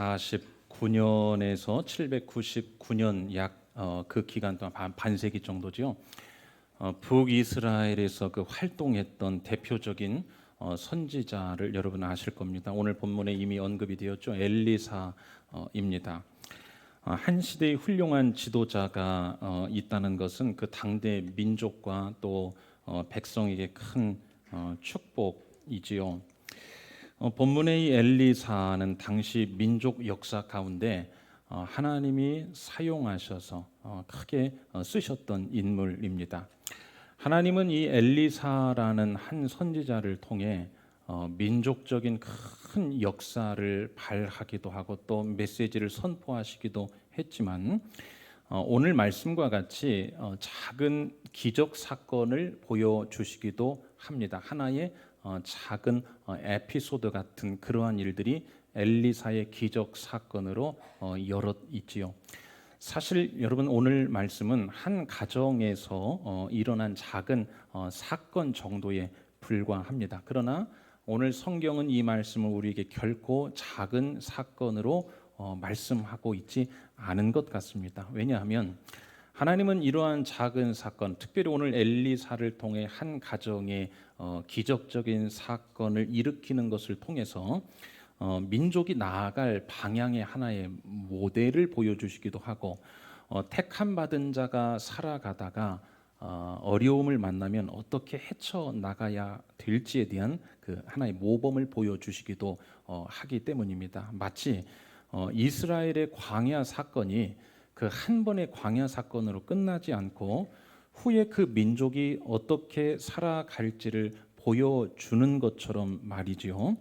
749년에서 799년 약 그 기간 동안 반세기 정도죠. 북이스라엘에서 그 활동했던 대표적인 선지자를 여러분 아실 겁니다. 오늘 본문에 이미 언급이 되었죠. 엘리사입니다. 한 시대의 훌륭한 지도자가 있다는 것은 그 당대 민족과 또 백성에게 큰 축복이지요. 본문의 이 엘리사는 당시 민족 역사 가운데 하나님이 사용하셔서 크게 쓰셨던 인물입니다. 하나님은 이 엘리사라는 한 선지자를 통해 민족적인 큰 역사를 발하기도 하고 또 메시지를 선포하시기도 했지만 오늘 말씀과 같이 작은 기적 사건을 보여주시기도 합니다. 하나의 작은 에피소드 같은 그러한 일들이 엘리사의 기적 사건으로 여럿 있지요. 사실 여러분 오늘 말씀은 한 가정에서 일어난 작은 사건 정도에 불과합니다. 그러나 오늘 성경은 이 말씀을 우리에게 결코 작은 사건으로 말씀하고 있지 않은 것 같습니다. 왜냐하면 하나님은 이러한 작은 사건, 특별히 오늘 엘리사를 통해 한 가정의 기적적인 사건을 일으키는 것을 통해서 민족이 나아갈 방향의 하나의 모델을 보여주시기도 하고 택함 받은 자가 살아가다가 어려움을 만나면 어떻게 헤쳐나가야 될지에 대한 그 하나의 모범을 보여주시기도 하기 때문입니다. 마치 이스라엘의 광야 사건이 그 한 번의 광야 사건으로 끝나지 않고 후에 그 민족이 어떻게 살아갈지를 보여주는 것처럼 말이지요.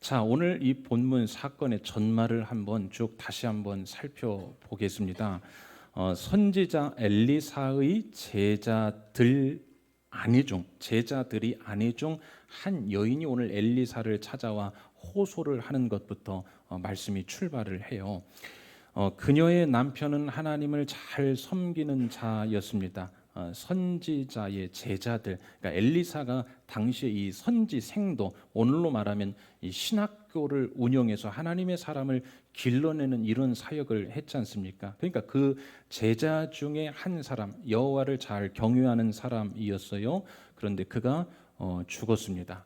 자, 오늘 이 본문 사건의 전말을 한번 쭉 다시 한번 살펴보겠습니다. 선지자 엘리사의 제자들이 아니 중 한 여인이 오늘 엘리사를 찾아와 호소를 하는 것부터 말씀이 출발을 해요. 그녀의 남편은 하나님을 잘 섬기는 자였습니다. 선지자의 제자들, 그러니까 엘리사가 당시에 이 선지생도 오늘로 말하면 이 신학교를 운영해서 하나님의 사람을 길러내는 이런 사역을 했지 않습니까? 그러니까 그 제자 중에 한 사람, 여호와를 잘 경외하는 사람이었어요. 그런데 그가 죽었습니다.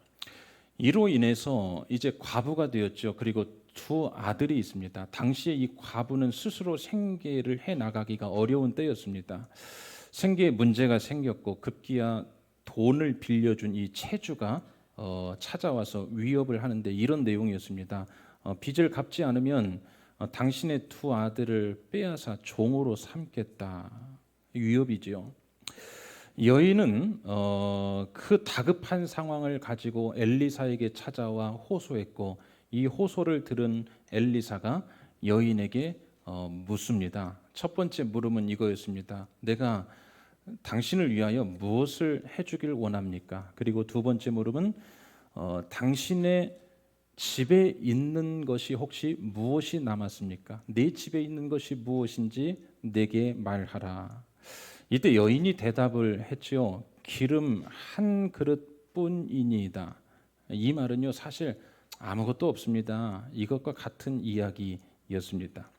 이로 인해서 이제 과부가 되었죠. 그리고 두 아들이 있습니다. 당시에 이 과부는 스스로 생계를 해 나가기가 어려운 때였습니다. 생계에 문제가 생겼고 급기야 돈을 빌려준 이 채주가 찾아와서 위협을 하는데 이런 내용이었습니다. 빚을 갚지 않으면 당신의 두 아들을 빼앗아 종으로 삼겠다. 위협이지요. 여인은 그 다급한 상황을 가지고 엘리사에게 찾아와 호소했고 이 호소를 들은 엘리사가 여인에게 묻습니다. 첫 번째 물음은 이거였습니다. 내가 당신을 위하여 무엇을 해주길 원합니까? 그리고 두 번째 물음은 당신의 집에 있는 것이 혹시 무엇이 남았습니까? 내 집에 있는 것이 무엇인지 내게 말하라. 이때 여인이 대답을 했지요. 기름 한 그릇뿐이니이다. 이 말은요 사실 아무것도 없습니다. 이것과 같은 이야기였습니다.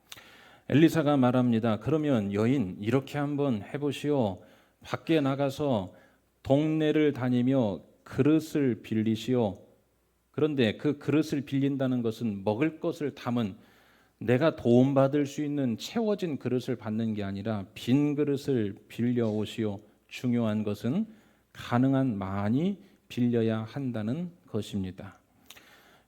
엘리사가 말합니다. 그러면 여인 이렇게 한번 해보시오. 밖에 나가서 동네를 다니며 그릇을 빌리시오. 그런데 그 그릇을 빌린다는 것은 먹을 것을 담은 내가 도움받을 수 있는 채워진 그릇을 받는 게 아니라 빈 그릇을 빌려오시오. 중요한 것은 가능한 많이 빌려야 한다는 것입니다.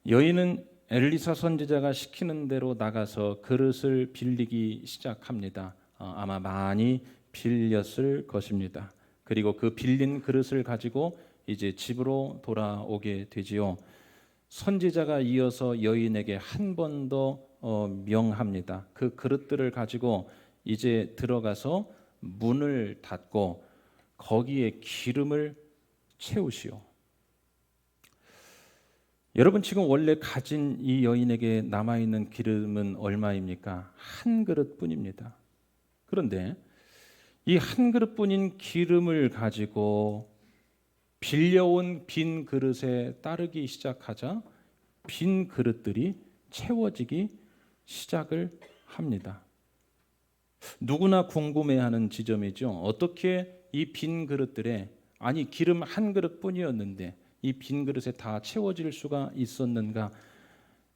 여인은 엘리사 선지자가 시키는 대로 나가서 그릇을 빌리기 시작합니다. 아마 많이 빌렸을 것입니다. 그리고 그 빌린 그릇을 가지고 이제 집으로 돌아오게 되지요. 선지자가 이어서 여인에게 한 번 더 명합니다. 그 그릇들을 가지고 이제 들어가서 문을 닫고 거기에 기름을 채우시오. 여러분 지금 원래 가진 이 여인에게 남아있는 기름은 얼마입니까? 한 그릇뿐입니다. 그런데 이 한 그릇뿐인 기름을 가지고 빌려온 빈 그릇에 따르기 시작하자 빈 그릇들이 채워지기 시작을 합니다. 누구나 궁금해하는 지점이죠. 어떻게 이 빈 그릇들에, 아니 기름 한 그릇뿐이었는데 이 빈 그릇에 다 채워질 수가 있었는가?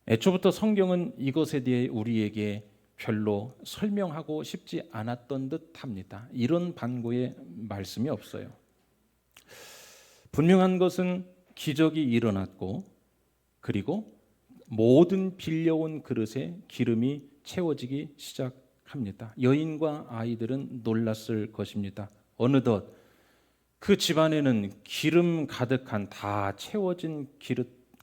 애초부터 성경은 이것에 대해 우리에게 별로 설명하고 싶지 않았던 듯합니다. 이런 반고의 말씀이 없어요. 분명한 것은 기적이 일어났고, 그리고 모든 빌려온 그릇에 기름이 채워지기 시작합니다. 여인과 아이들은 놀랐을 것입니다. 어느덧 그 집안에는 기름 가득한 다 채워진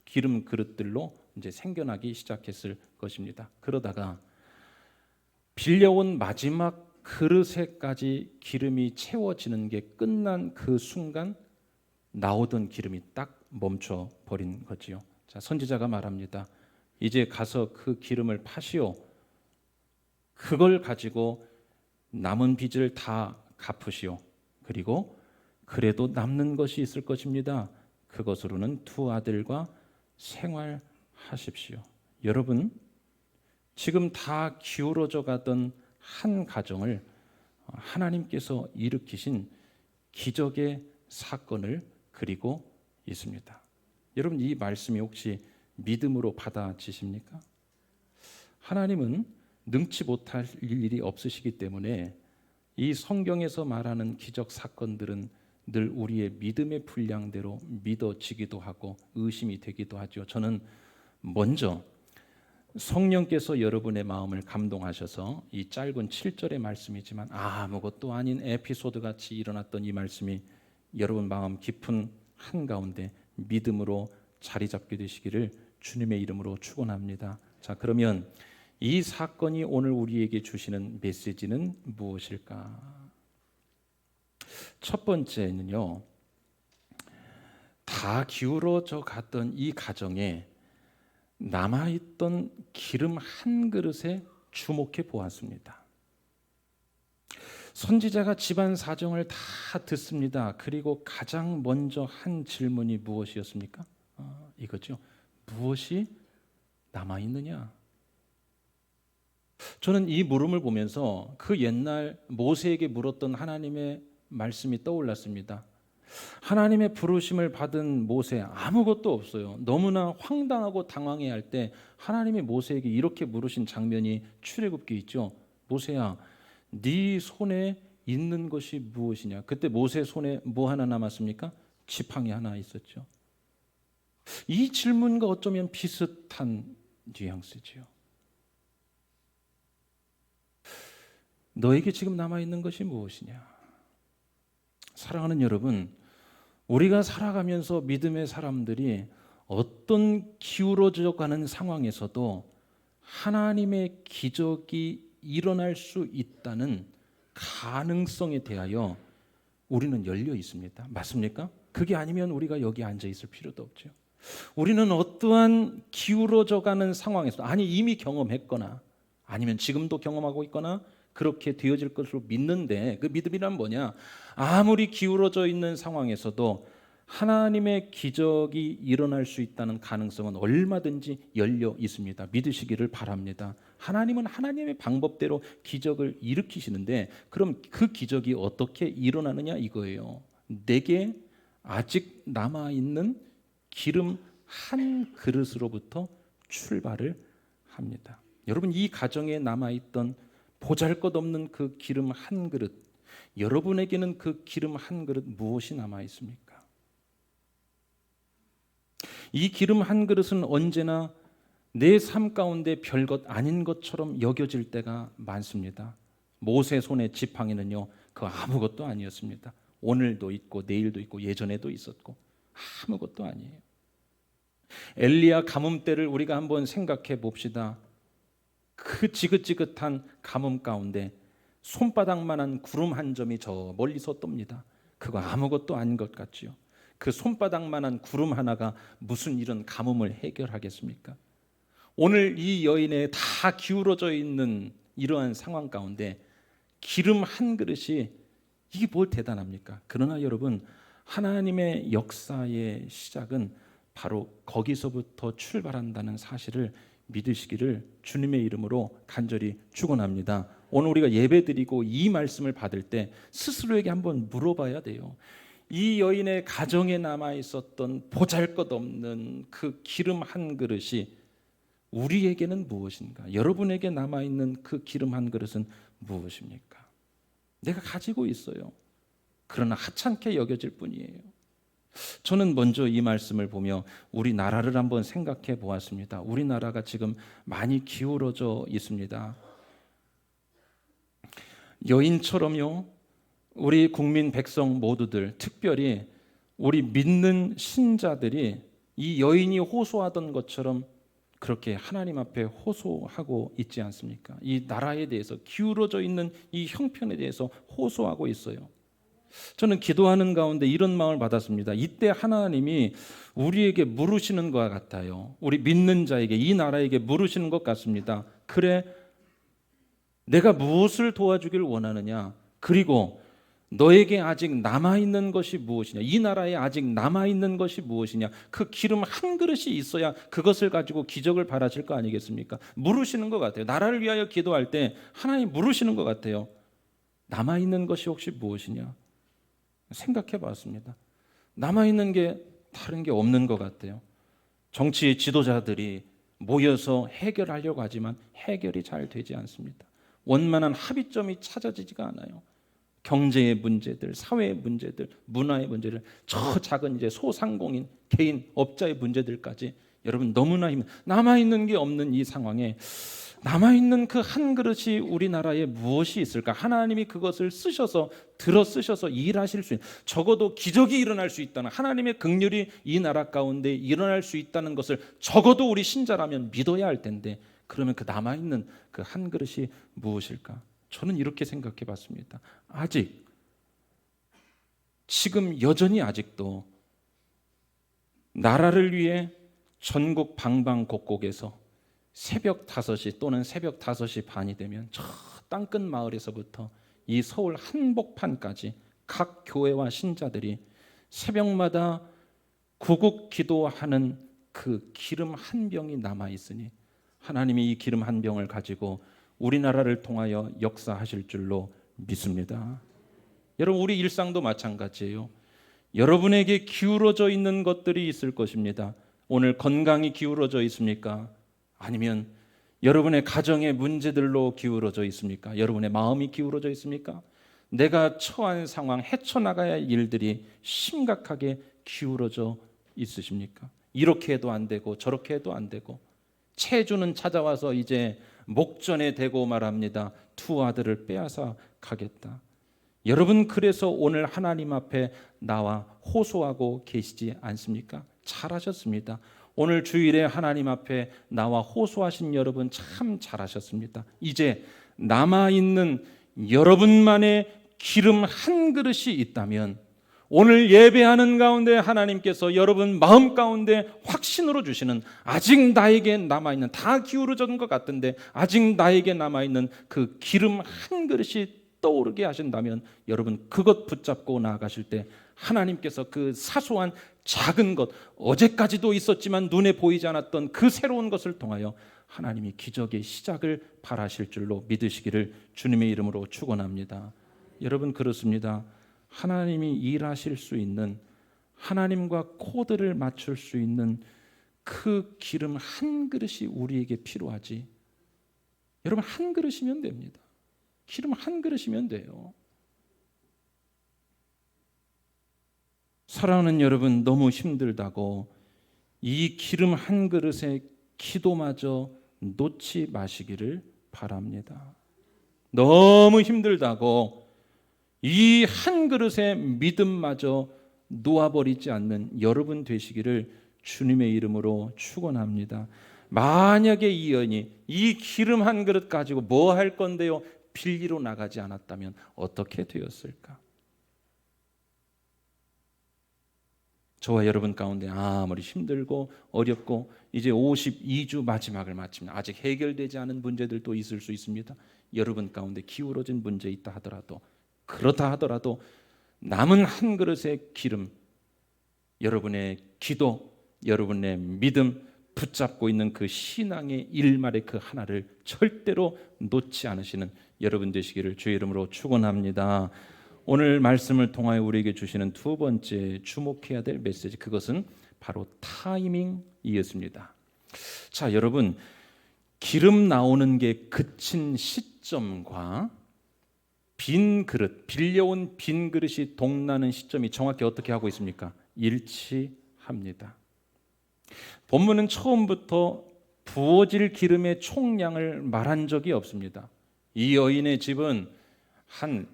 기름 그릇들로 이제 생겨나기 시작했을 것입니다. 그러다가 빌려온 마지막 그릇에까지 기름이 채워지는 게 끝난 그 순간 나오던 기름이 딱 멈춰 버린 거지요. 자, 선지자가 말합니다. 이제 가서 그 기름을 파시오. 그걸 가지고 남은 빚을 다 갚으시오. 그리고 그래도 남는 것이 있을 것입니다. 그것으로는 두 아들과 생활하십시오. 여러분, 지금 다 기울어져 가던 한 가정을 하나님께서 일으키신 기적의 사건을 그리고 있습니다. 여러분, 이 말씀이 혹시 믿음으로 받아지십니까? 하나님은 능치 못할 일이 없으시기 때문에 이 성경에서 말하는 기적 사건들은 늘 우리의 믿음의 분량대로 믿어지기도 하고 의심이 되기도 하죠. 저는 먼저 성령께서 여러분의 마음을 감동하셔서 이 짧은 7절의 말씀이지만 아무것도 아닌 에피소드 같이 일어났던 이 말씀이 여러분 마음 깊은 한가운데 믿음으로 자리 잡게 되시기를 주님의 이름으로 축원합니다. 자, 그러면 이 사건이 오늘 우리에게 주시는 메시지는 무엇일까? 첫 번째는요, 다 기울어져 갔던 이 가정에 남아있던 기름 한 그릇에 주목해 보았습니다. 선지자가 집안 사정을 다 듣습니다. 그리고 가장 먼저 한 질문이 무엇이었습니까? 이거죠. 무엇이 남아있느냐? 저는 이 물음을 보면서 그 옛날 모세에게 물었던 하나님의 말씀이 떠올랐습니다. 하나님의 부르심을 받은 모세, 아무것도 없어요. 너무나 황당하고 당황해 할 때 하나님이 모세에게 이렇게 물으신 장면이 출애굽기에 있죠. 모세야, 네 손에 있는 것이 무엇이냐? 그때 모세 손에 뭐 하나 남았습니까? 지팡이 하나 있었죠. 이 질문과 어쩌면 비슷한 뉘앙스지요. 너에게 지금 남아있는 것이 무엇이냐? 사랑하는 여러분, 우리가 살아가면서 믿음의 사람들이 어떤 기울어져 가는 상황에서도 하나님의 기적이 일어날 수 있다는 가능성에 대하여 우리는 열려 있습니다. 맞습니까? 그게 아니면 우리가 여기 앉아 있을 필요도 없죠. 우리는 어떠한 기울어져 가는 상황에서, 아니 이미 경험했거나 아니면 지금도 경험하고 있거나 그렇게 되어질 것으로 믿는데, 그 믿음이란 뭐냐? 아무리 기울어져 있는 상황에서도 하나님의 기적이 일어날 수 있다는 가능성은 얼마든지 열려 있습니다. 믿으시기를 바랍니다. 하나님은 하나님의 방법대로 기적을 일으키시는데, 그럼 그 기적이 어떻게 일어나느냐 이거예요. 내게 아직 남아있는 기름 한 그릇으로부터 출발을 합니다. 여러분, 이 가정에 남아있던 보잘것없는 그 기름 한 그릇, 여러분에게는 그 기름 한 그릇 무엇이 남아 있습니까? 이 기름 한 그릇은 언제나 내 삶 가운데 별것 아닌 것처럼 여겨질 때가 많습니다. 모세 손의 지팡이는요, 그 아무것도 아니었습니다. 오늘도 있고 내일도 있고 예전에도 있었고 아무것도 아니에요. 엘리야 가뭄때를 우리가 한번 생각해 봅시다. 그 지긋지긋한 가뭄 가운데 손바닥만한 구름 한 점이 저 멀리서 뜹니다. 그거 아무것도 아닌 것 같지요. 그 손바닥만한 구름 하나가 무슨 이런 가뭄을 해결하겠습니까? 오늘 이 여인의 다 기울어져 있는 이러한 상황 가운데 기름 한 그릇이 이게 뭘 대단합니까? 그러나 여러분, 하나님의 역사의 시작은 바로 거기서부터 출발한다는 사실을 믿으시기를 주님의 이름으로 간절히 축원합니다. 오늘 우리가 예배드리고 이 말씀을 받을 때 스스로에게 한번 물어봐야 돼요. 이 여인의 가정에 남아 있었던 보잘것없는 그 기름 한 그릇이 우리에게는 무엇인가? 여러분에게 남아 있는 그 기름 한 그릇은 무엇입니까? 내가 가지고 있어요. 그러나 하찮게 여겨질 뿐이에요. 저는 먼저 이 말씀을 보며 우리나라를 한번 생각해 보았습니다. 우리나라가 지금 많이 기울어져 있습니다. 여인처럼요, 우리 국민 백성 모두들, 특별히 우리 믿는 신자들이 이 여인이 호소하던 것처럼 그렇게 하나님 앞에 호소하고 있지 않습니까? 이 나라에 대해서, 기울어져 있는 이 형편에 대해서 호소하고 있어요. 저는 기도하는 가운데 이런 마음을 받았습니다. 이때 하나님이 우리에게 물으시는 것 같아요. 우리 믿는 자에게, 이 나라에게 물으시는 것 같습니다. 그래, 내가 무엇을 도와주길 원하느냐? 그리고 너에게 아직 남아있는 것이 무엇이냐? 이 나라에 아직 남아있는 것이 무엇이냐? 그 기름 한 그릇이 있어야 그것을 가지고 기적을 바라실 거 아니겠습니까? 물으시는 것 같아요. 나라를 위하여 기도할 때 하나님 물으시는 것 같아요. 남아있는 것이 혹시 무엇이냐? 생각해 봤습니다. 남아있는 게 다른 게 없는 것 같아요. 정치 지도자들이 모여서 해결하려고 하지만 해결이 잘 되지 않습니다. 원만한 합의점이 찾아지지가 않아요. 경제의 문제들, 사회의 문제들, 문화의 문제들, 저 작은 이제 소상공인, 개인, 업자의 문제들까지 여러분 너무나 남아있는 게 없는 이 상황에 남아있는 그 한 그릇이 우리나라에 무엇이 있을까? 하나님이 그것을 쓰셔서 쓰셔서 일하실 수 있는, 적어도 기적이 일어날 수 있다는, 하나님의 긍휼이 이 나라 가운데 일어날 수 있다는 것을 적어도 우리 신자라면 믿어야 할 텐데, 그러면 그 남아있는 그 한 그릇이 무엇일까? 저는 이렇게 생각해 봤습니다. 아직 지금 여전히 아직도 나라를 위해 전국 방방곡곡에서 새벽 5시 또는 새벽 5시 반이 되면 저 땅끝 마을에서부터 이 서울 한복판까지 각 교회와 신자들이 새벽마다 구국 기도하는 그 기름 한 병이 남아 있으니 하나님이 이 기름 한 병을 가지고 우리나라를 통하여 역사하실 줄로 믿습니다. 여러분, 우리 일상도 마찬가지예요. 여러분에게 기울어져 있는 것들이 있을 것입니다. 오늘 건강이 기울어져 있습니까? 아니면 여러분의 가정의 문제들로 기울어져 있습니까? 여러분의 마음이 기울어져 있습니까? 내가 처한 상황, 헤쳐나가야 할 일들이 심각하게 기울어져 있으십니까? 이렇게 해도 안 되고 저렇게 해도 안 되고, 체주는 찾아와서 이제 목전에 대고 말합니다. 두 아들을 빼앗아 가겠다. 여러분, 그래서 오늘 하나님 앞에 나와 호소하고 계시지 않습니까? 잘하셨습니다. 오늘 주일에 하나님 앞에 나와 호소하신 여러분 참 잘하셨습니다. 이제 남아있는 여러분만의 기름 한 그릇이 있다면 오늘 예배하는 가운데 하나님께서 여러분 마음 가운데 확신으로 주시는, 아직 나에게 남아있는, 다 기울어진 것 같은데 아직 나에게 남아있는 그 기름 한 그릇이 떠오르게 하신다면 여러분 그것 붙잡고 나아가실 때 하나님께서 그 사소한 작은 것, 어제까지도 있었지만 눈에 보이지 않았던 그 새로운 것을 통하여 하나님이 기적의 시작을 바라실 줄로 믿으시기를 주님의 이름으로 축원합니다. 여러분, 그렇습니다. 하나님이 일하실 수 있는, 하나님과 코드를 맞출 수 있는 그 기름 한 그릇이 우리에게 필요하지. 여러분, 한 그릇이면 됩니다. 기름 한 그릇이면 돼요. 사랑하는 여러분, 너무 힘들다고 이 기름 한 그릇의 기도마저 놓지 마시기를 바랍니다. 너무 힘들다고 이 한 그릇의 믿음마저 놓아버리지 않는 여러분 되시기를 주님의 이름으로 축원합니다. 만약에 이 여인이 이 기름 한 그릇 가지고 뭐 할 건데요? 빌리러 나가지 않았다면 어떻게 되었을까? 저와 여러분 가운데 아무리 힘들고 어렵고 이제 52주 마지막을 마칩니다. 아직 해결되지 않은 문제들도 있을 수 있습니다. 여러분 가운데 기울어진 문제 있다 하더라도, 그렇다 하더라도 남은 한 그릇의 기름, 여러분의 기도, 여러분의 믿음, 붙잡고 있는 그 신앙의 일말의 그 하나를 절대로 놓지 않으시는 여러분 되시기를 주의 이름으로 축원합니다. 오늘 말씀을 통하여 우리에게 주시는 두 번째 주목해야 될 메시지, 그것은 바로 타이밍이었습니다. 자, 여러분, 기름 나오는 게 그친 시점과 빈 그릇, 빌려온 빈 그릇이 동나는 시점이 정확히 어떻게 하고 있습니까? 일치합니다. 본문은 처음부터 부어질 기름의 총량을 말한 적이 없습니다. 이 여인의 집은 한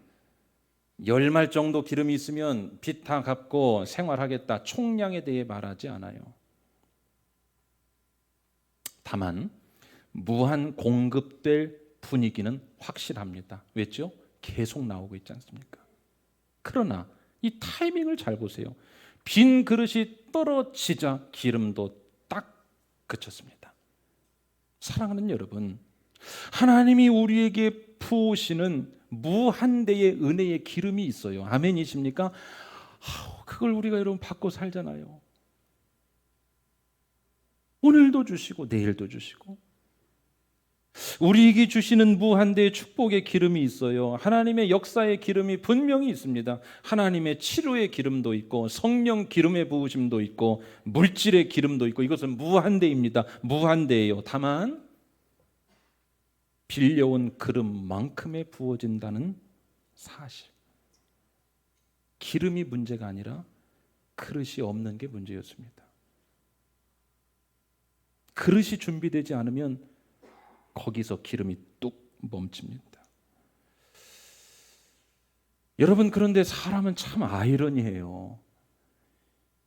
10말 정도 기름이 있으면 빚 다 갚고 생활하겠다, 총량에 대해 말하지 않아요. 다만 무한 공급될 분위기는 확실합니다. 왜죠? 계속 나오고 있지 않습니까? 그러나 이 타이밍을 잘 보세요. 빈 그릇이 떨어지자 기름도 딱 그쳤습니다. 사랑하는 여러분, 하나님이 우리에게 부으시는 무한대의 은혜의 기름이 있어요. 아멘이십니까? 그걸 우리가 여러분 받고 살잖아요. 오늘도 주시고 내일도 주시고 우리에게 주시는 무한대의 축복의 기름이 있어요. 하나님의 역사의 기름이 분명히 있습니다. 하나님의 치료의 기름도 있고 성령 기름의 부으심도 있고 물질의 기름도 있고, 이것은 무한대입니다. 무한대예요. 다만 빌려온 그릇만큼의 부어진다는 사실, 기름이 문제가 아니라 그릇이 없는 게 문제였습니다. 그릇이 준비되지 않으면 거기서 기름이 뚝 멈춥니다. 여러분, 그런데 사람은 참 아이러니해요.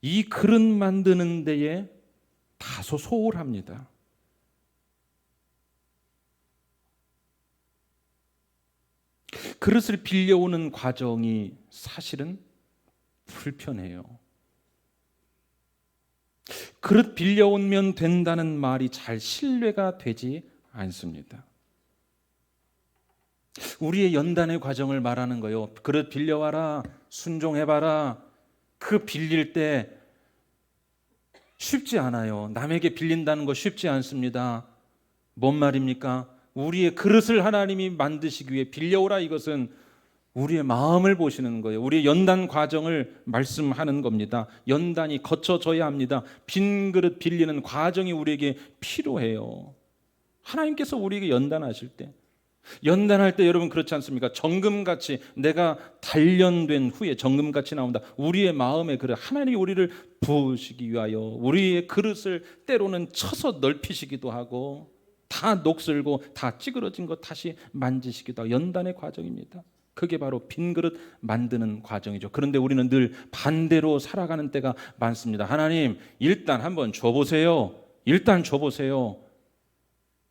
이 그릇 만드는 데에 다소 소홀합니다. 그릇을 빌려오는 과정이 사실은 불편해요. 그릇 빌려오면 된다는 말이 잘 신뢰가 되지 않습니다. 우리의 연단의 과정을 말하는 거요. 그릇 빌려와라, 순종해봐라. 그 빌릴 때 쉽지 않아요. 남에게 빌린다는 거 쉽지 않습니다. 뭔 말입니까? 우리의 그릇을 하나님이 만드시기 위해 빌려오라, 이것은 우리의 마음을 보시는 거예요. 우리의 연단 과정을 말씀하는 겁니다. 연단이 거쳐져야 합니다. 빈 그릇 빌리는 과정이 우리에게 필요해요. 하나님께서 우리에게 연단하실 때, 연단할 때 여러분 그렇지 않습니까? 정금같이 내가 단련된 후에 정금같이 나온다. 우리의 마음의 그릇, 하나님이 우리를 부으시기 위하여 우리의 그릇을 때로는 쳐서 넓히시기도 하고 다 녹슬고 다 찌그러진 것 다시 만지시기도 하고, 연단의 과정입니다. 그게 바로 빈 그릇 만드는 과정이죠. 그런데 우리는 늘 반대로 살아가는 때가 많습니다. 하나님, 일단 한번 줘보세요. 일단 줘보세요.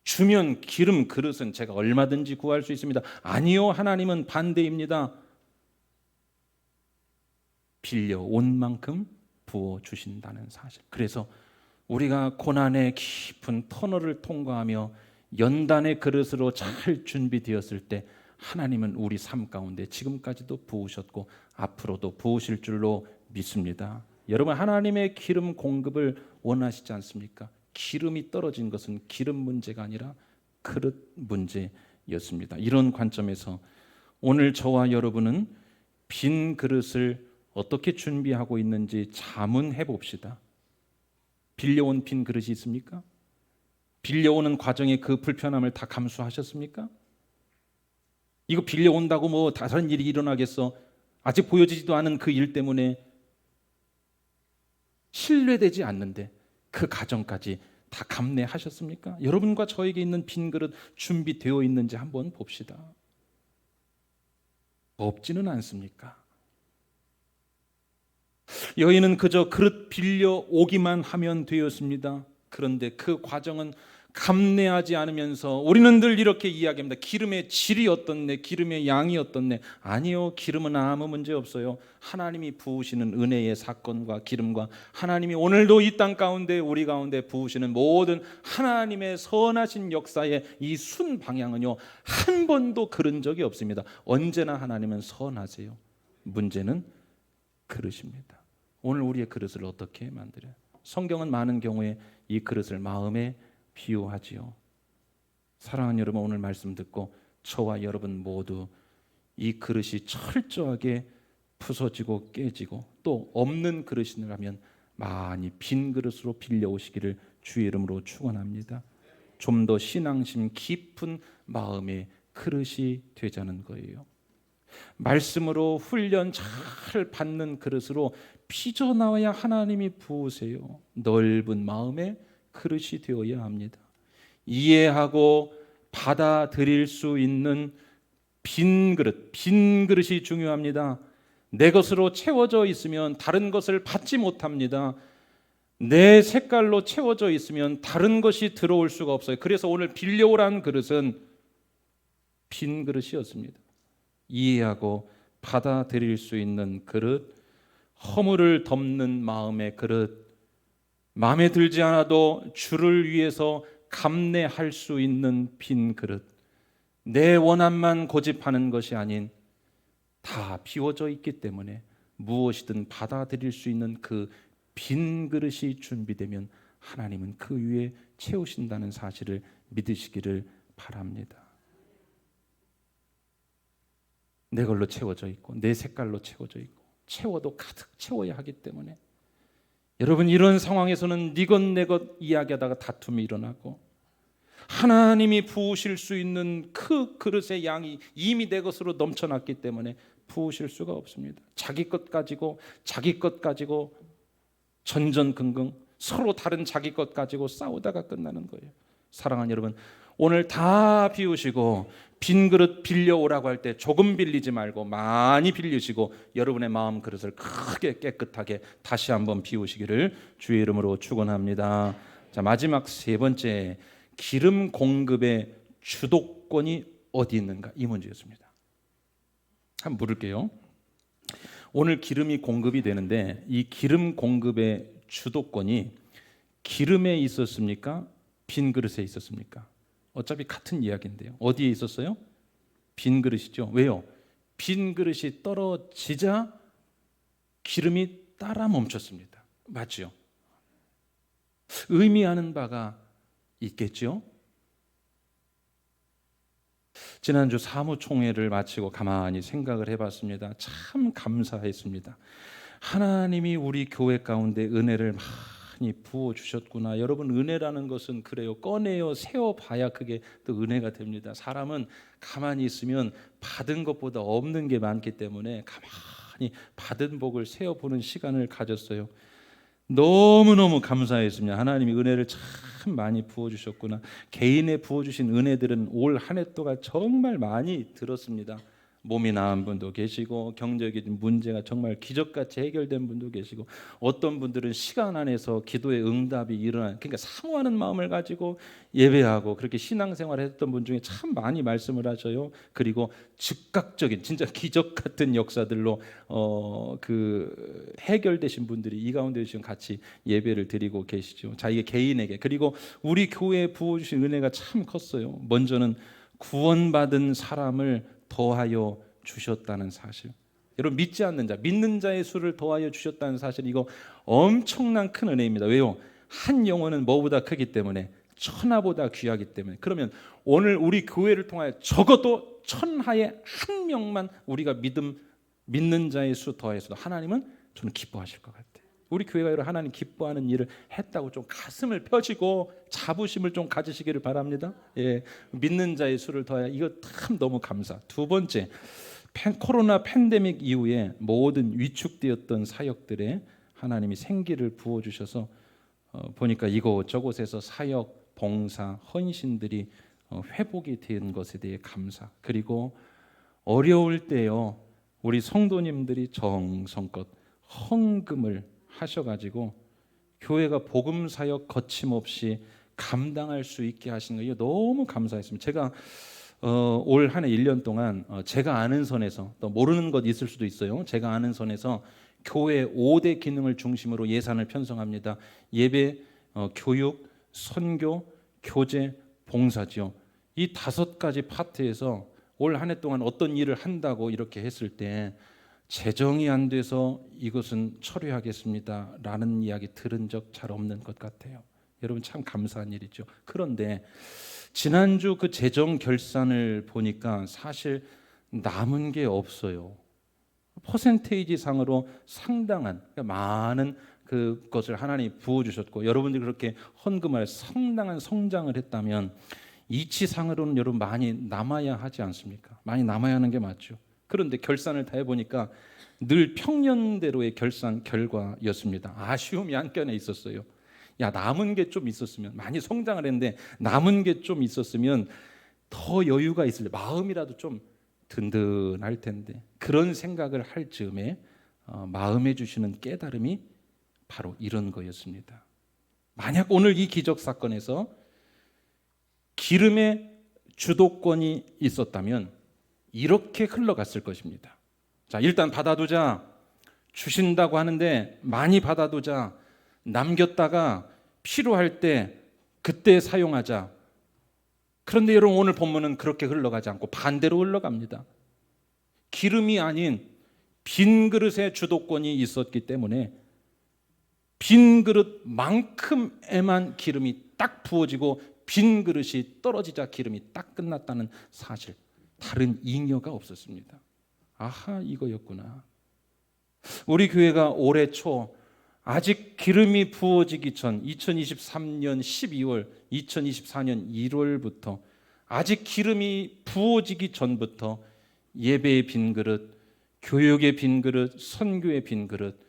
주면 기름 그릇은 제가 얼마든지 구할 수 있습니다. 아니요, 하나님은 반대입니다. 빌려온 만큼 부어주신다는 사실. 그래서 우리가 고난의 깊은 터널을 통과하며 연단의 그릇으로 잘 준비되었을 때 하나님은 우리 삶 가운데 지금까지도 부으셨고 앞으로도 부으실 줄로 믿습니다. 여러분, 하나님의 기름 공급을 원하시지 않습니까? 기름이 떨어진 것은 기름 문제가 아니라 그릇 문제였습니다. 이런 관점에서 오늘 저와 여러분은 빈 그릇을 어떻게 준비하고 있는지 자문해 봅시다. 빌려온 빈 그릇이 있습니까? 빌려오는 과정의 그 불편함을 다 감수하셨습니까? 이거 빌려온다고 뭐 다른 일이 일어나겠어? 아직 보여지지도 않은 그 일 때문에 신뢰되지 않는데 그 과정까지 다 감내하셨습니까? 여러분과 저에게 있는 빈 그릇 준비되어 있는지 한번 봅시다. 없지는 않습니까? 여인은 그저 그릇 빌려 오기만 하면 되었습니다. 그런데 그 과정은 감내하지 않으면서 우리는 늘 이렇게 이야기합니다. 기름의 질이 어떻네, 기름의 양이 어떻네. 아니요, 기름은 아무 문제 없어요. 하나님이 부으시는 은혜의 사건과 기름과 하나님이 오늘도 이 땅 가운데 우리 가운데 부으시는 모든 하나님의 선하신 역사의 이 순 방향은요, 한 번도 그런 적이 없습니다. 언제나 하나님은 선하세요. 문제는 그릇입니다. 오늘 우리의 그릇을 어떻게 만들어요? 성경은 많은 경우에 이 그릇을 마음에 비유하지요. 사랑하는 여러분, 오늘 말씀 듣고 저와 여러분 모두 이 그릇이 철저하게 부서지고 깨지고 또 없는 그릇이라면 많이 빈 그릇으로 빌려오시기를 주의 이름으로 축원합니다. 좀 더 신앙심 깊은 마음의 그릇이 되자는 거예요. 말씀으로 훈련 잘 받는 그릇으로 빚어나와야 하나님이 부으세요. 넓은 마음의 그릇이 되어야 합니다. 이해하고 받아들일 수 있는 빈 그릇이 중요합니다. 내 것으로 채워져 있으면 다른 것을 받지 못합니다. 내 색깔로 채워져 있으면 다른 것이 들어올 수가 없어요. 그래서 오늘 빌려오라는 그릇은 빈 그릇이었습니다. 이해하고 받아들일 수 있는 그릇, 허물을 덮는 마음의 그릇, 마음에 들지 않아도 주를 위해서 감내할 수 있는 빈 그릇, 내 원함만 고집하는 것이 아닌 다 비워져 있기 때문에 무엇이든 받아들일 수 있는 그 빈 그릇이 준비되면 하나님은 그 위에 채우신다는 사실을 믿으시기를 바랍니다. 내 걸로 채워져 있고 내 색깔로 채워져 있고 채워도 가득 채워야 하기 때문에 여러분, 이런 상황에서는 네 것 내 것 이야기하다가 다툼이 일어나고 하나님이 부으실 수 있는 그 그릇의 양이 이미 내 것으로 넘쳐났기 때문에 부으실 수가 없습니다. 자기 것 가지고 전전긍긍 서로 다른 자기 것 가지고 싸우다가 끝나는 거예요. 사랑하는 여러분, 오늘 다 비우시고 빈 그릇 빌려오라고 할 때 조금 빌리지 말고 많이 빌리시고 여러분의 마음 그릇을 크게 깨끗하게 다시 한번 비우시기를 주의 이름으로 축원합니다. 자, 마지막 세 번째, 기름 공급의 주도권이 어디 있는가, 이 문제였습니다. 한번 물을게요. 오늘 기름이 공급이 되는데 이 기름 공급의 주도권이 기름에 있었습니까? 빈 그릇에 있었습니까? 어차피 같은 이야기인데요. 어디에 있었어요? 빈 그릇이죠. 왜요? 빈 그릇이 떨어지자 기름이 따라 멈췄습니다. 맞죠? 의미하는 바가 있겠죠? 지난주 사무총회를 마치고 가만히 생각을 해봤습니다. 참 감사했습니다. 하나님이 우리 교회 가운데 은혜를 많이 부어주셨구나. 여러분, 은혜라는 것은 그래요. 꺼내어 세어봐야 그게 또 은혜가 됩니다. 사람은 가만히 있으면 받은 것보다 없는 게 많기 때문에 가만히 받은 복을 세어보는 시간을 가졌어요. 너무너무 감사했습니다. 하나님이 은혜를 참 많이 부어주셨구나. 개인에 부어주신 은혜들은 올 한 해 동안 정말 많이 들었습니다. 몸이 나은 분도 계시고 경제적인 문제가 정말 기적같이 해결된 분도 계시고 어떤 분들은 시간 안에서 기도의 응답이 일어나는, 그러니까 사모하는 마음을 가지고 예배하고 그렇게 신앙생활을 했던 분 중에 참 많이 말씀을 하셔요. 그리고 즉각적인 진짜 기적 같은 역사들로 그 해결되신 분들이 이 가운데 지금 같이 예배를 드리고 계시죠. 자기 개인에게. 그리고 우리 교회에 부어주신 은혜가 참 컸어요. 먼저는 구원받은 사람을 더하여 주셨다는 사실. 여러분, 믿지 않는 자, 믿는 자의 수를 더하여 주셨다는 사실, 이거 엄청난 큰 은혜입니다. 왜요? 한 영혼은 뭐보다 크기 때문에, 천하보다 귀하기 때문에. 그러면 오늘 우리 교회를 통하여 적어도 천하에 한 명만 우리가 믿는 자의 수 더해서도 하나님은 저는 기뻐하실 것 같아요. 우리 교회가 이런 하나님 기뻐하는 일을 했다고 좀 가슴을 펴시고 자부심을 좀 가지시기를 바랍니다. 예, 믿는 자의 수를 더하여, 이거 참 너무 감사. 두 번째, 코로나 팬데믹 이후에 모든 위축되었던 사역들에 하나님이 생기를 부어주셔서 보니까 이곳저곳에서 사역, 봉사, 헌신들이 회복이 된 것에 대해 감사. 그리고 어려울 때요, 우리 성도님들이 정성껏 헌금을 하셔가지고 교회가 복음 사역 거침없이 감당할 수 있게 하신 거예요. 너무 감사했습니다. 제가 올 한 해 1년 동안 제가 아는 선에서, 또 모르는 것 있을 수도 있어요. 제가 아는 선에서 교회 5대 기능을 중심으로 예산을 편성합니다. 예배, 교육, 선교, 교제, 봉사지요. 이 5가지 파트에서 올 한 해 동안 어떤 일을 한다고 이렇게 했을 때 재정이 안 돼서 이것은 처리하겠습니다 라는 이야기 들은 적 잘 없는 것 같아요. 여러분 참 감사한 일이죠. 그런데 지난주 그 재정 결산을 보니까 사실 남은 게 없어요. 퍼센테이지 상으로 상당한, 그러니까 많은 그것을 하나님이 부어주셨고, 여러분들이 그렇게 헌금을 상당한 성장을 했다면 이치상으로는 여러분 많이 남아야 하지 않습니까? 많이 남아야 하는 게 맞죠. 그런데 결산을 다 해보니까 늘 평년대로의 결산 결과였습니다. 아쉬움이 한켠에 있었어요. 야, 남은 게 좀 있었으면, 많이 성장을 했는데 남은 게 좀 있었으면 더 여유가 있을, 마음이라도 좀 든든할 텐데, 그런 생각을 할 즈음에 마음에 주시는 깨달음이 바로 이런 거였습니다. 만약 오늘 이 기적 사건에서 기름의 주도권이 있었다면 이렇게 흘러갔을 것입니다. 자, 일단 받아두자. 주신다고 하는데 많이 받아두자. 남겼다가 필요할 때 그때 사용하자. 그런데 여러분 오늘 본문은 그렇게 흘러가지 않고 반대로 흘러갑니다. 기름이 아닌 빈 그릇의 주도권이 있었기 때문에 빈 그릇만큼에만 기름이 딱 부어지고 빈 그릇이 떨어지자 기름이 딱 끝났다는 사실, 다른 잉여가 없었습니다. 아하, 이거였구나. 우리 교회가 올해 초 아직 기름이 부어지기 전 2023년 12월, 2024년 1월부터 아직 기름이 부어지기 전부터 예배의 빈 그릇, 교육의 빈 그릇, 선교의 빈 그릇,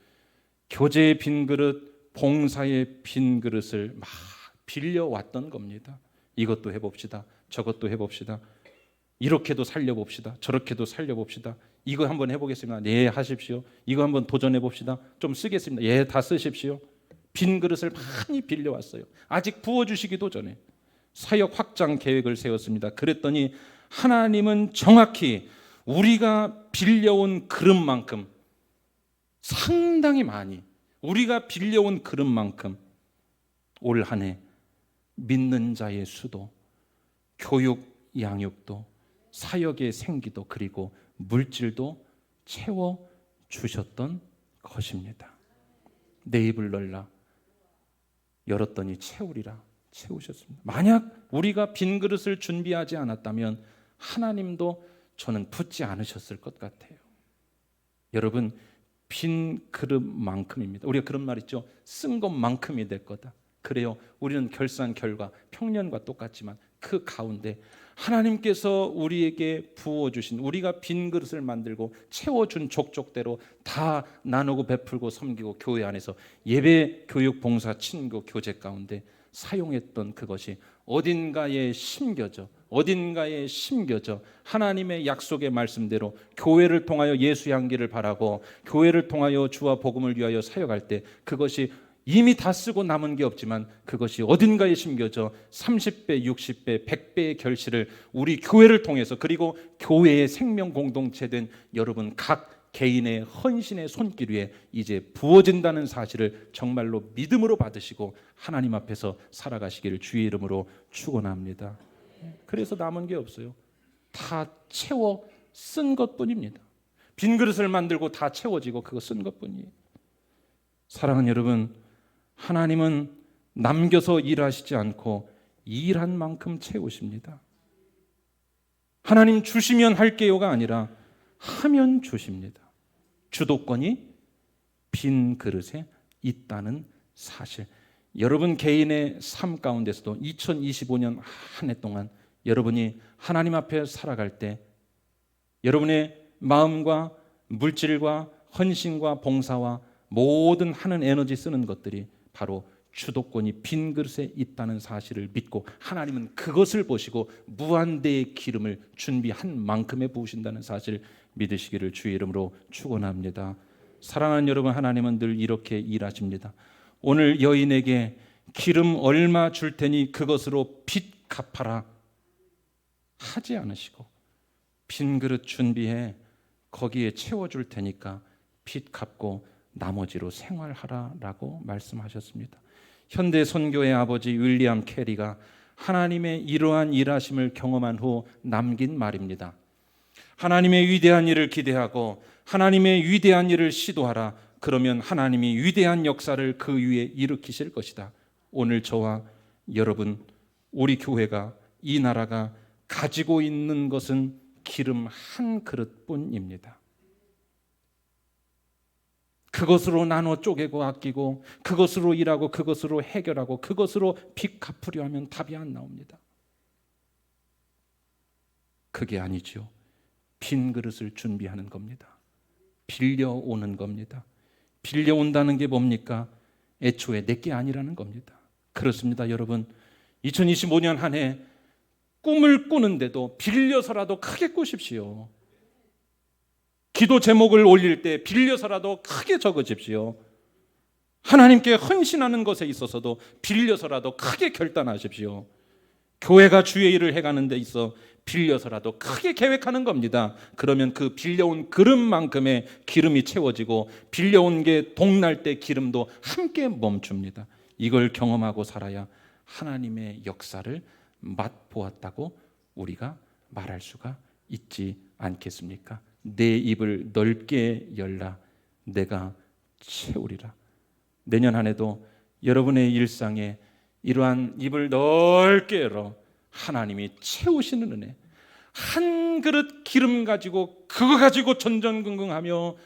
교제의 빈 그릇, 봉사의 빈 그릇을 막 빌려왔던 겁니다. 이것도 해봅시다. 저것도 해봅시다. 이렇게도 살려봅시다. 저렇게도 살려봅시다. 이거 한번 해보겠습니다. 네, 하십시오. 이거 한번 도전해봅시다. 좀 쓰겠습니다. 예, 다 쓰십시오. 빈 그릇을 많이 빌려왔어요. 아직 부어주시기도 전에 사역 확장 계획을 세웠습니다. 그랬더니 하나님은 정확히 우리가 빌려온 그릇만큼, 상당히 많이 우리가 빌려온 그릇만큼 올 한 해 믿는 자의 수도, 교육 양육도, 사역의 생기도, 그리고 물질도 채워 주셨던 것입니다. 내 입을 열라 열었더니 채우리라, 채우셨습니다. 만약 우리가 빈 그릇을 준비하지 않았다면 하나님도 저는 붙지 않으셨을 것 같아요. 여러분, 빈 그릇만큼입니다. 우리가 그런 말 있죠. 쓴 것만큼이 될 거다. 그래요. 우리는 결산 결과 평년과 똑같지만 그 가운데 하나님께서 우리에게 부어주신, 우리가 빈 그릇을 만들고 채워준 족족대로 다 나누고 베풀고 섬기고 교회 안에서 예배, 교육, 봉사, 친구, 교제 가운데 사용했던 그것이 어딘가에 심겨져 하나님의 약속의 말씀대로 교회를 통하여 예수 향기를 바라고 교회를 통하여 주와 복음을 위하여 사역할 때 그것이 이미 다 쓰고 남은 게 없지만 그것이 어딘가에 심겨져 30배, 60배, 100배의 결실을 우리 교회를 통해서, 그리고 교회의 생명 공동체된 여러분 각 개인의 헌신의 손길 위에 이제 부어진다는 사실을 정말로 믿음으로 받으시고 하나님 앞에서 살아가시기를 주의 이름으로 축원합니다. 그래서 남은 게 없어요. 다 채워 쓴 것뿐입니다. 빈 그릇을 만들고 다 채워지고 그거 쓴 것뿐이에요. 사랑하는 여러분, 하나님은 남겨서 일하시지 않고 일한 만큼 채우십니다. 하나님 주시면 할게요가 아니라 하면 주십니다. 주도권이 빈 그릇에 있다는 사실. 여러분 개인의 삶 가운데서도 2025년 한 해 동안 여러분이 하나님 앞에 살아갈 때 여러분의 마음과 물질과 헌신과 봉사와 모든 하는 에너지 쓰는 것들이 바로 주도권이 빈 그릇에 있다는 사실을 믿고 하나님은 그것을 보시고 무한대의 기름을 준비한 만큼에 부으신다는 사실을 믿으시기를 주의 이름으로 축원합니다. 사랑하는 여러분, 하나님은 늘 이렇게 일하십니다. 오늘 여인에게 기름 얼마 줄 테니 그것으로 빚 갚아라 하지 않으시고 빈 그릇 준비해 거기에 채워줄 테니까 빚 갚고 나머지로 생활하라라고 말씀하셨습니다. 현대 선교의 아버지 윌리엄 캐리가 하나님의 이러한 일하심을 경험한 후 남긴 말입니다. 하나님의 위대한 일을 기대하고 하나님의 위대한 일을 시도하라. 그러면 하나님이 위대한 역사를 그 위에 일으키실 것이다. 오늘 저와 여러분, 우리 교회가, 이 나라가 가지고 있는 것은 기름 한 그릇뿐입니다. 그것으로 나눠 쪼개고 아끼고 그것으로 일하고 그것으로 해결하고 그것으로 빚 갚으려 하면 답이 안 나옵니다. 그게 아니죠. 빈 그릇을 준비하는 겁니다. 빌려오는 겁니다. 빌려온다는 게 뭡니까? 애초에 내게 아니라는 겁니다. 그렇습니다, 여러분. 2025년 한 해 꿈을 꾸는데도 빌려서라도 크게 꾸십시오. 기도 제목을 올릴 때 빌려서라도 크게 적으십시오. 하나님께 헌신하는 것에 있어서도 빌려서라도 크게 결단하십시오. 교회가 주의 일을 해가는 데 있어 빌려서라도 크게 계획하는 겁니다. 그러면 그 빌려온 그릇만큼의 기름이 채워지고 빌려온 게 동날 때 기름도 함께 멈춥니다. 이걸 경험하고 살아야 하나님의 역사를 맛보았다고 우리가 말할 수가 있지 않겠습니까? 내 입을 넓게 열라 내가 채우리라. 내년 한 해도 여러분의 일상에 이러한 입을 넓게 열어 하나님이 채우시는 은혜, 한 그릇 기름 가지고 그거 가지고 전전긍긍하며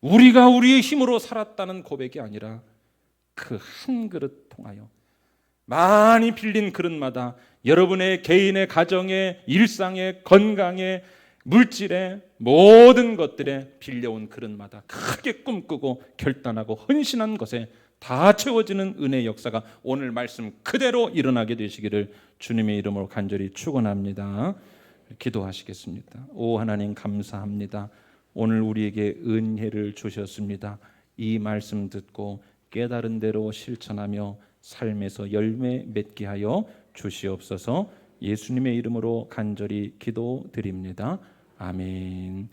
우리가 우리의 힘으로 살았다는 고백이 아니라 그 한 그릇 통하여 많이 빌린 그릇마다 여러분의 개인의 가정의 일상의 건강의 물질의 모든 것들에 빌려온 그릇마다 크게 꿈꾸고 결단하고 헌신한 것에 다 채워지는 은혜의 역사가 오늘 말씀 그대로 일어나게 되시기를 주님의 이름으로 간절히 축원합니다. 기도하시겠습니다. 오 하나님 감사합니다. 오늘 우리에게 은혜를 주셨습니다. 이 말씀 듣고 깨달은 대로 실천하며 삶에서 열매 맺게 하여 주시옵소서. 예수님의 이름으로 간절히 기도드립니다. 아멘.